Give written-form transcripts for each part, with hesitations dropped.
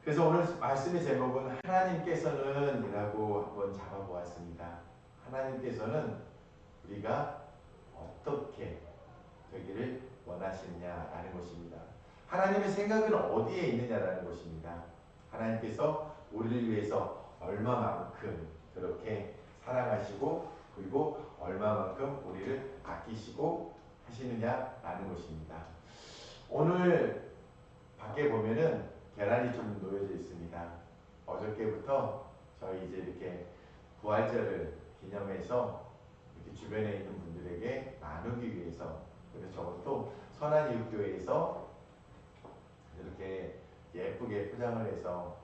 그래서 오늘 말씀의 제목은 하나님께서는 이라고 한번 잡아보았습니다. 하나님께서는 우리가 어떻게 되기를 원하시느냐라는 것입니다. 하나님의 생각은 어디에 있느냐라는 것입니다. 하나님께서 우리를 위해서 얼마만큼 그렇게 사랑하시고 그리고 얼마만큼 우리를 아끼시고 하시느냐라는 것입니다. 오늘 밖에 보면은 계란이 좀 놓여져 있습니다. 어저께부터 저희 이제 이렇게 부활절을 기념해서 이렇게 주변에 있는 분들에게 나누기 위해서, 그래서 저것도 선한이웃교회에서 이렇게 예쁘게 포장을 해서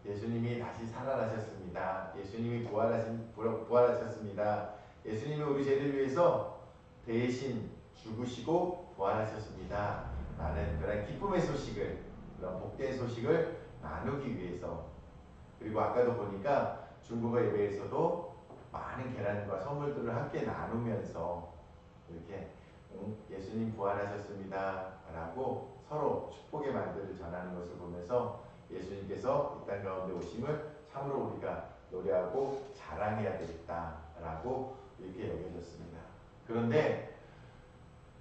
예수님이 다시 살아나셨습니다. 예수님이 부활하셨습니다. 예수님이 우리 죄를 위해서 대신 죽으시고 부활하셨습니다. 라는 그런 기쁨의 소식을, 그런 복된 소식을 나누기 위해서, 그리고 아까도 보니까 중국어 예배에서도 많은 계란과 선물들을 함께 나누면서 이렇게 예수님 부활하셨습니다 라고 서로 축복의 말들을 전하는 것을 보면서 예수님께서 이 땅 가운데 오심을 참으로 우리가 노래하고 자랑해야 되겠다라고 이렇게 여겨졌습니다. 그런데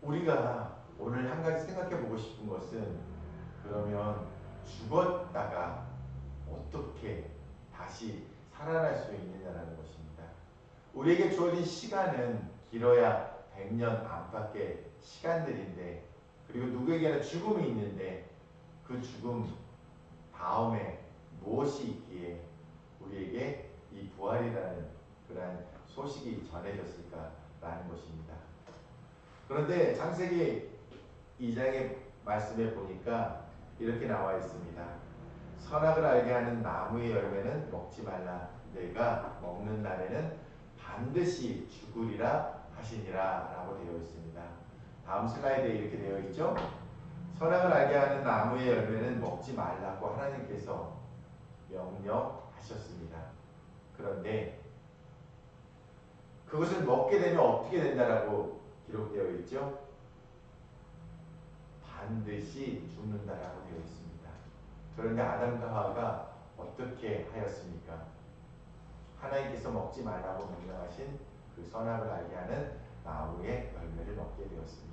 우리가 오늘 한 가지 생각해 보고 싶은 것은, 그러면 죽었다가 어떻게 다시 살아날 수 있느냐라는 것입니다. 우리에게 주어진 시간은 길어야 100년 안팎의 시간들인데, 그리고 누구에게나 죽음이 있는데 그 죽음 다음에 무엇이 있기에 우리에게 이 부활이라는 그러한 소식이 전해졌을까라는 것입니다. 그런데 창세기 2장의 말씀에 보니까 이렇게 나와 있습니다. 선악을 알게 하는 나무의 열매는 먹지 말라. 내가 먹는 날에는 반드시 죽으리라 하시니라 라고 되어 있습니다. 다음 슬라이드에 이렇게 되어 있죠. 선악을 알게 하는 나무의 열매는 먹지 말라고 하나님께서 명령하셨습니다. 그런데 그것을 먹게 되면 어떻게 된다라고 기록되어 있죠? 반드시 죽는다라고 되어 있습니다. 그런데 아담과 하와가 어떻게 하였습니까? 하나님께서 먹지 말라고 명령하신 그 선악을 알게 하는 나무의 열매를 먹게 되었습니다.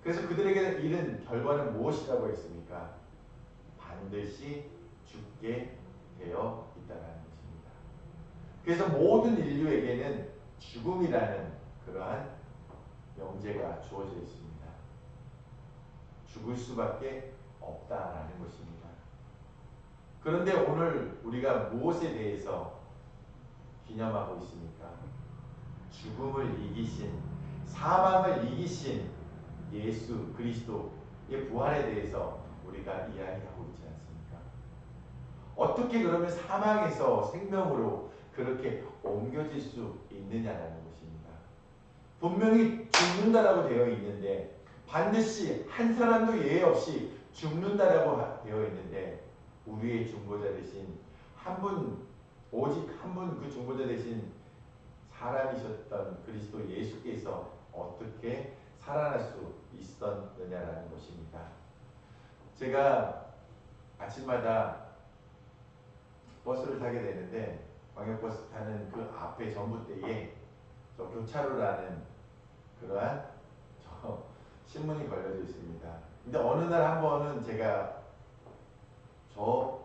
그래서 그들에게 이른 결과는 무엇이라고 했습니까? 반드시 죽게 되어 있다는 것입니다. 그래서 모든 인류에게는 죽음이라는 그러한 명제가 주어져 있습니다. 죽을 수밖에 없다라는 것입니다. 그런데 오늘 우리가 무엇에 대해서 기념하고 있습니까? 죽음을 이기신, 사망을 이기신 예수 그리스도의 부활에 대해서 우리가 이야기하고 있지 않습니까? 어떻게 그러면 사망에서 생명으로 그렇게 옮겨질 수 있느냐라는 것입니다. 분명히 죽는다라고 되어 있는데, 반드시 한 사람도 예외 없이 죽는다라고 되어 있는데, 우리의 중보자 대신 한 분, 오직 한 분 그 중보자 대신 사람이셨던 그리스도 예수께서 어떻게 살아날 수 있었느냐라는 것입니다. 제가 아침마다 버스를 타게 되는데, 광역버스 타는 그 앞에 전봇대에 저 교차로라는 그러한 저 신문이 걸려져 있습니다. 근데 어느 날 한 번은 제가 저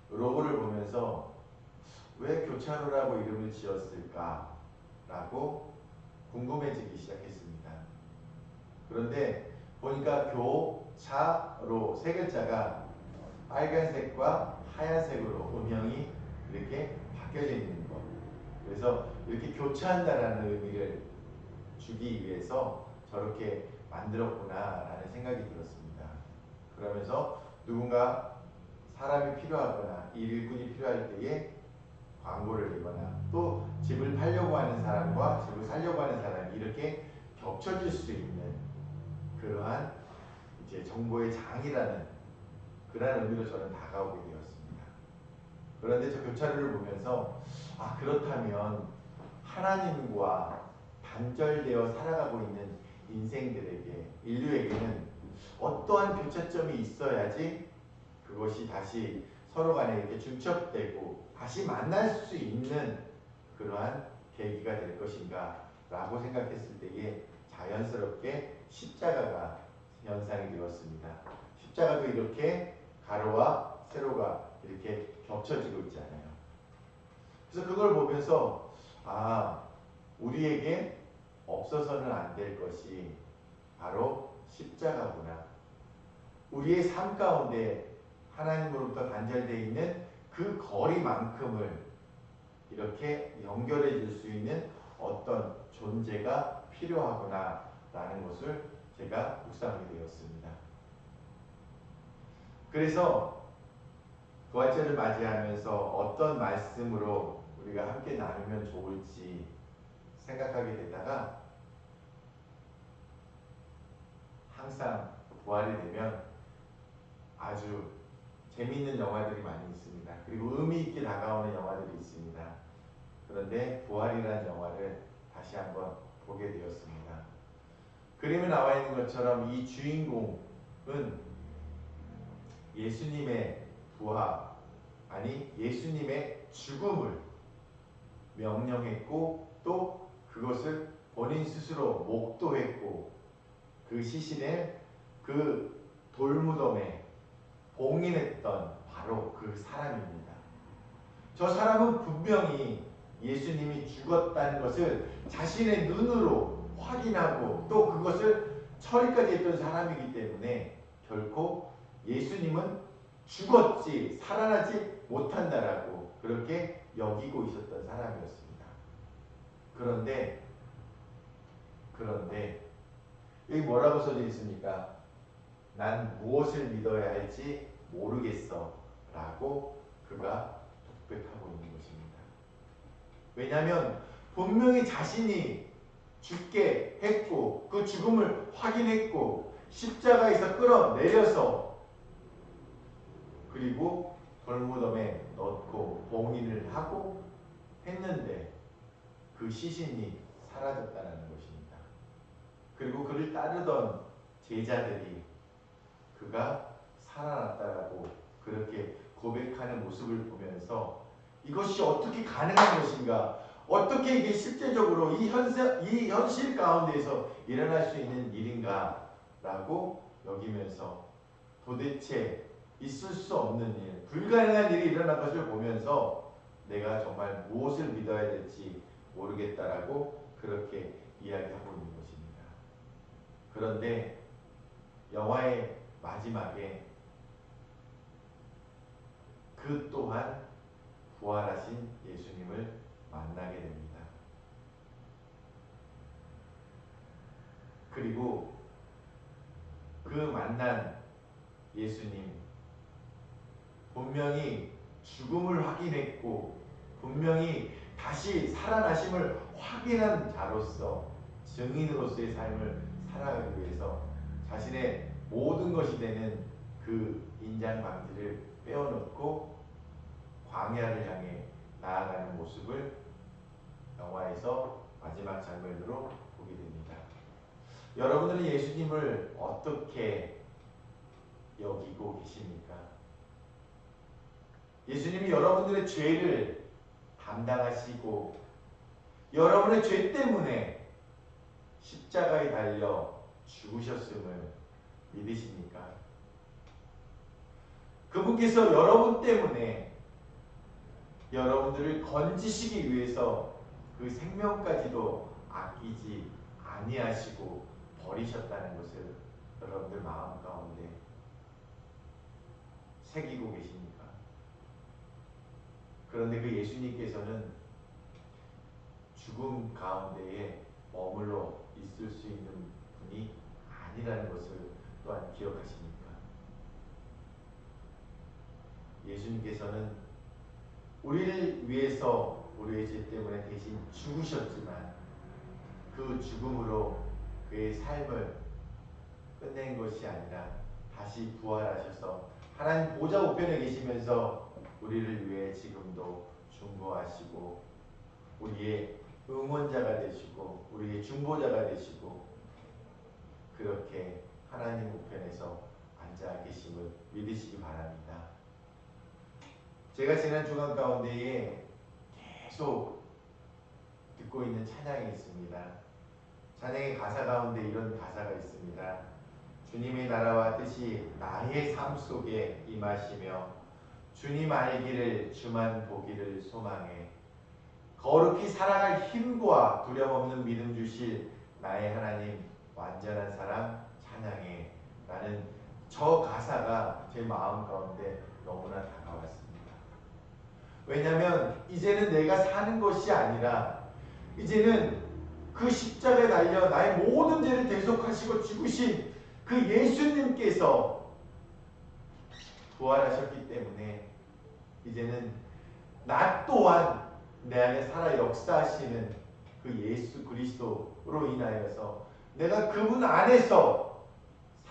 로고를 보면서 왜 교차로라고 이름을 지었을까 라고 궁금해지기 시작했습니다. 그런데 보니까 교차로 세 글자가 빨간색과 하얀색으로 음영이 이렇게 바뀌어져 있는 것, 그래서 이렇게 교차한다라는 의미를 주기 위해서 저렇게 만들었구나라는 생각이 들었습니다. 그러면서 누군가 사람이 필요하거나 일꾼이 필요할 때에 광고를 내거나 또 집을 팔려고 하는 사람과 집을 살려고 하는 사람이 이렇게 겹쳐질 수 있는 그러한 이제 정보의 장이라는 그러한 의미로 저는 다가오게 되었습니다. 그런데 저 교차로를 보면서 그렇다면 하나님과 단절되어 살아가고 있는 인생들에게, 인류에게는 어떠한 교차점이 있어야지 그것이 다시 서로 간에 이렇게 중첩되고 다시 만날 수 있는 그러한 계기가 될 것인가 라고 생각했을 때에 자연스럽게 십자가가 연상이 되었습니다. 십자가도 이렇게 가로와 세로가 이렇게 겹쳐지고 있잖아요. 그래서 그걸 보면서 우리에게 없어서는 안 될 것이 바로 십자가구나. 우리의 삶 가운데 하나님으로부터 단절되어 있는 그 거리만큼을 이렇게 연결해 줄 수 있는 어떤 존재가 필요하구나 라는 것을 제가 묵상하게 되었습니다. 그래서 부활절을 맞이하면서 어떤 말씀으로 우리가 함께 나누면 좋을지 생각하게 되다가 항상 부활이 되면 아주 재미있는 영화들이 많이 있습니다. 그리고 의미 있게 다가오는 영화들이 있습니다. 그런데 부활이라는 영화를 다시 한번 보게 되었습니다. 그림에 나와 있는 것처럼 이 주인공은 예수님의 예수님의 죽음을 명령했고 또 그것을 본인 스스로 목도했고 그 시신을 그 돌무덤에 봉인했던 바로 그 사람입니다. 저 사람은 분명히 예수님이 죽었다는 것을 자신의 눈으로 확인하고 또 그것을 처리까지 했던 사람이기 때문에 결코 예수님은 죽었지 살아나지 못한다라고 그렇게 여기고 있었던 사람이었습니다. 그런데 여기 뭐라고 써져 있습니까? 난 무엇을 믿어야 할지 모르겠어 라고 그가 독백하고 있는 것입니다. 왜냐하면 분명히 자신이 죽게 했고 그 죽음을 확인했고 십자가에서 끌어내려서 그리고 돌무덤에 넣고 봉인을 하고 했는데 그 시신이 사라졌다는 것입니다. 그리고 그를 따르던 제자들이 그가 살아났다라고 그렇게 고백하는 모습을 보면서 이것이 어떻게 가능한 것인가? 어떻게 이게 실제적으로 이 현실 가운데에서 일어날 수 있는 일인가? 라고 여기면서 도대체 있을 수 없는 일, 불가능한 일이 일어난 것을 보면서 내가 정말 무엇을 믿어야 될지 모르겠다라고 그렇게 이야기하고 있는 것입니다. 그런데 영화의 마지막에 그 또한 부활하신 예수님을 만나게 됩니다. 그리고 그 만난 예수님 분명히 죽음을 확인했고 분명히 다시 살아나심을 확인한 자로서 증인으로서의 삶을 살아가기 위해서 자신의 모든 것이 되는 그 인장 방지를 빼어놓고 광야를 향해 나아가는 모습을 영화에서 마지막 장면으로 보게 됩니다. 여러분들은 예수님을 어떻게 여기고 계십니까? 예수님이 여러분들의 죄를 담당하시고 여러분의 죄 때문에 십자가에 달려 죽으셨음을 믿으십니까? 그분께서 여러분 때문에 여러분들을 건지시기 위해서 그 생명까지도 아끼지 아니하시고 버리셨다는 것을 여러분들 마음 가운데 새기고 계십니까? 그런데 그 예수님께서는 죽음 가운데에 머물러 있을 수 있는 분이 아니라는 것을 또한 기억하십니까? 예수님께서는 우리를 위해서 우리의 죄 때문에 대신 죽으셨지만 그 죽음으로 그의 삶을 끝낸 것이 아니라 다시 부활하셔서 하나님 보좌 우편에 계시면서 우리를 위해 지금도 중보하시고 우리의 응원자가 되시고 우리의 중보자가 되시고 그렇게 하나님 우편에서 앉아 계심을 믿으시기 바랍니다. 제가 지난 주간 가운데에 계속 듣고 있는 찬양이 있습니다. 찬양의 가사 가운데 이런 가사가 있습니다. 주님의 나라와 뜻이 나의 삶 속에 임하시며 주님 알기를 주만 보기를 소망해 거룩히 살아갈 힘과 두려움 없는 믿음 주실 나의 하나님 완전한 사랑 찬양해 라는 저 가사가 제 마음 가운데 너무나 다가왔습니다. 왜냐하면 이제는 내가 사는 것이 아니라 이제는 그 십자가에 달려 나의 모든 죄를 대속하시고 죽으신 그 예수님께서 부활하셨기 때문에 이제는 나 또한 내 안에 살아 역사하시는 그 예수 그리스도로 인하여서 내가 그분 안에서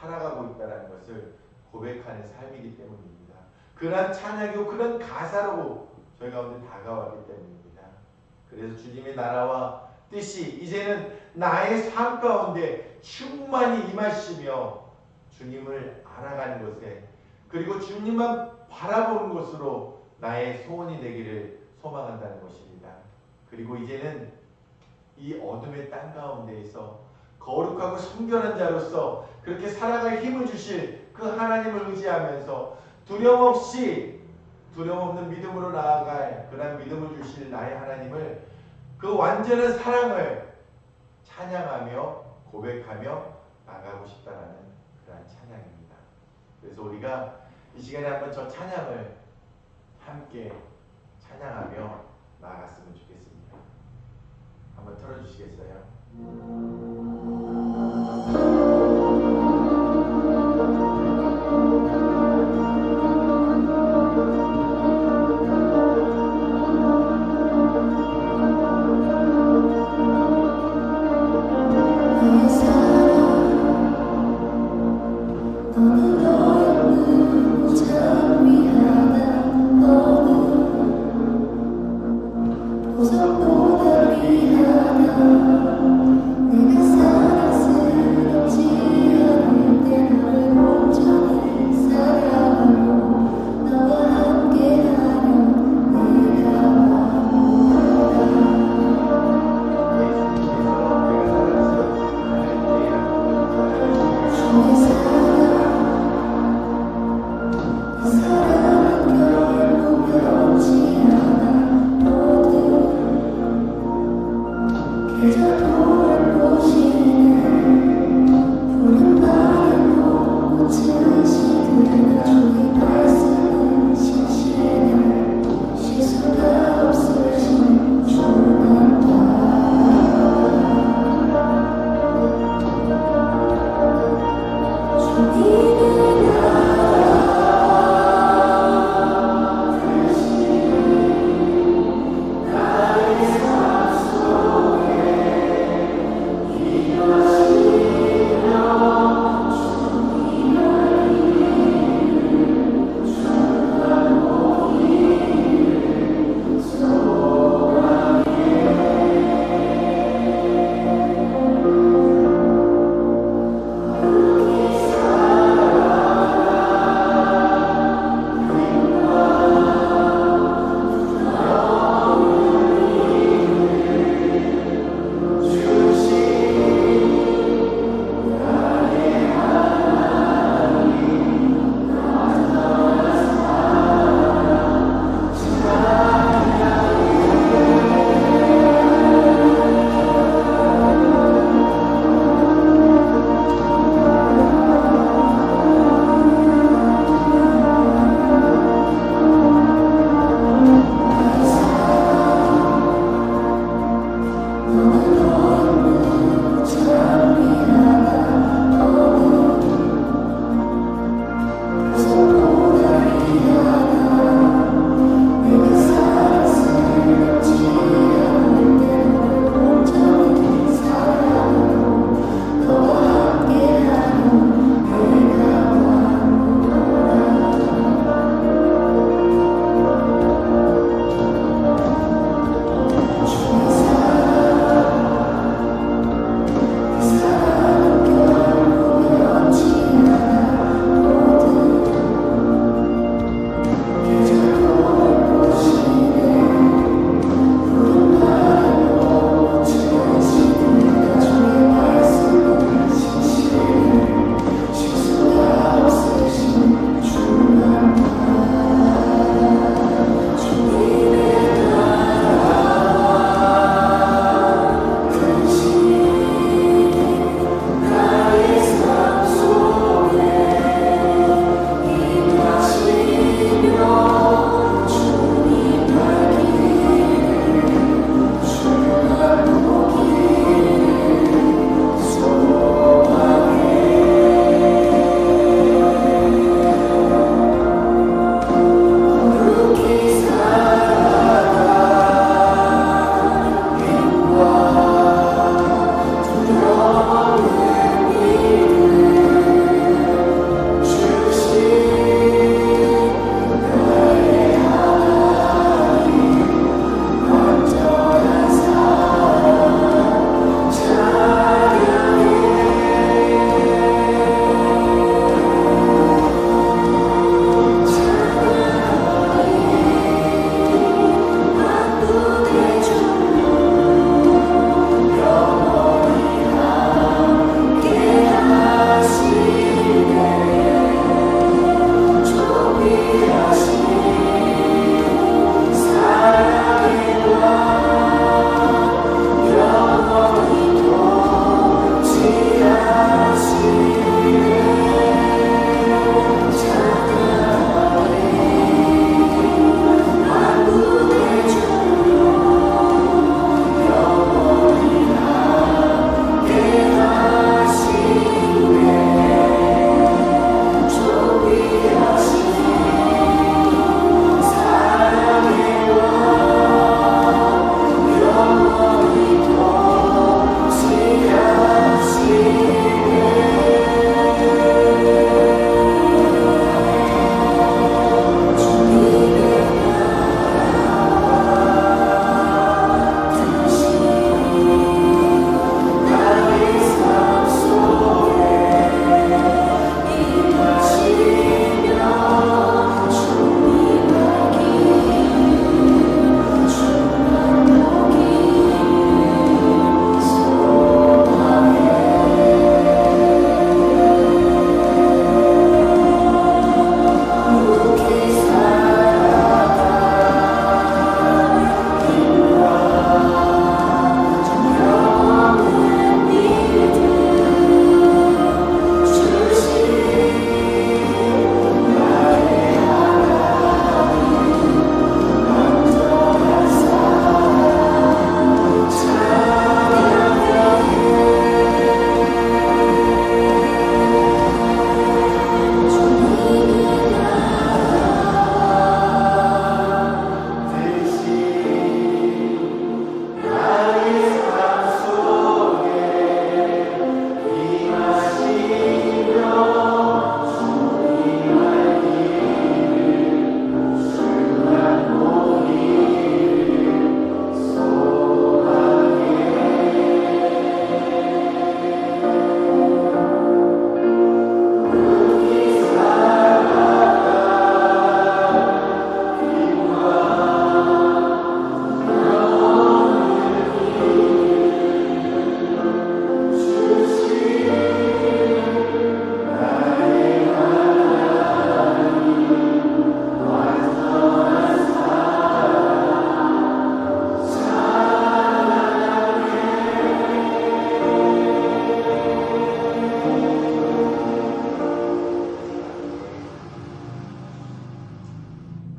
살아가고 있다는 것을 고백하는 삶이기 때문입니다. 그런 찬양이고 그런 가사로 저희 가운데 다가왔기 때문입니다. 그래서 주님의 나라와 뜻이 이제는 나의 삶 가운데 충만히 임하시며 주님을 알아가는 것에 그리고 주님만 바라보는 것으로 나의 소원이 되기를 소망한다는 것입니다. 그리고 이제는 이 어둠의 땅 가운데에서 거룩하고 성결한 자로서 그렇게 살아갈 힘을 주실 그 하나님을 의지하면서 두려움 없는 믿음으로 나아갈 그런 믿음을 주실 나의 하나님을 그 완전한 사랑을 찬양하며 고백하며 나가고 싶다라는 그런 찬양입니다. 그래서 우리가 이 시간에 한번 저 찬양을 함께 찬양하며 나아갔으면 좋겠습니다. 한번 틀어주시겠어요? 보다 위하다 내가 살아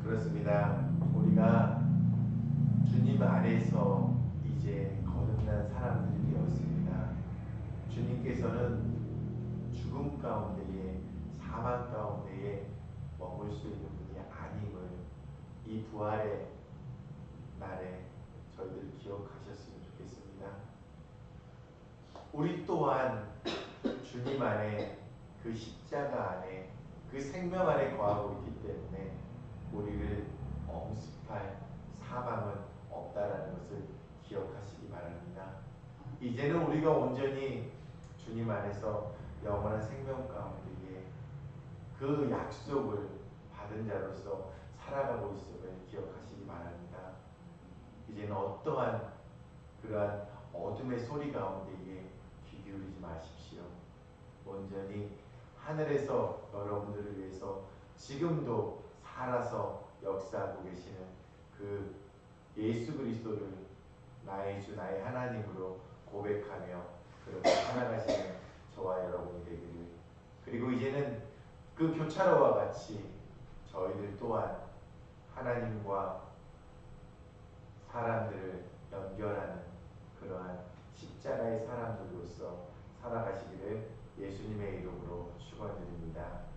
그렇습니다. 우리가 주님 안에서 이제 거듭난 사람들이 되었습니다. 주님께서는 죽음 가운데에 사망 가운데에 머물 수 있는 분이 아님을 이 부활의 날에 저희들 기억하셨으면 좋겠습니다. 우리 또한 주님 안에 그 십자가 안에 그 생명 안에 거하고 있기 때문에 우리를 엄습할 사망은 없다라는 것을 기억하시기 바랍니다. 이제는 우리가 온전히 주님 안에서 영원한 생명 가운데에 그 약속을 받은 자로서 살아가고 있음을 기억하시기 바랍니다. 이제는 어떠한 그러한 어둠의 소리 가운데에 귀 기울이지 마십시오. 온전히 하늘에서 여러분들을 위해서 지금도 살아서 역사하고 계시는 그 예수 그리스도를 나의 주 나의 하나님으로 고백하며 그렇게 살아가시는 저와 여러분이 되기를, 그리고 이제는 그 교차로와 같이 저희들 또한 하나님과 사람들을 연결하는 그러한 십자가의 사람들로서 살아가시기를 예수님의 이름으로 축원드립니다.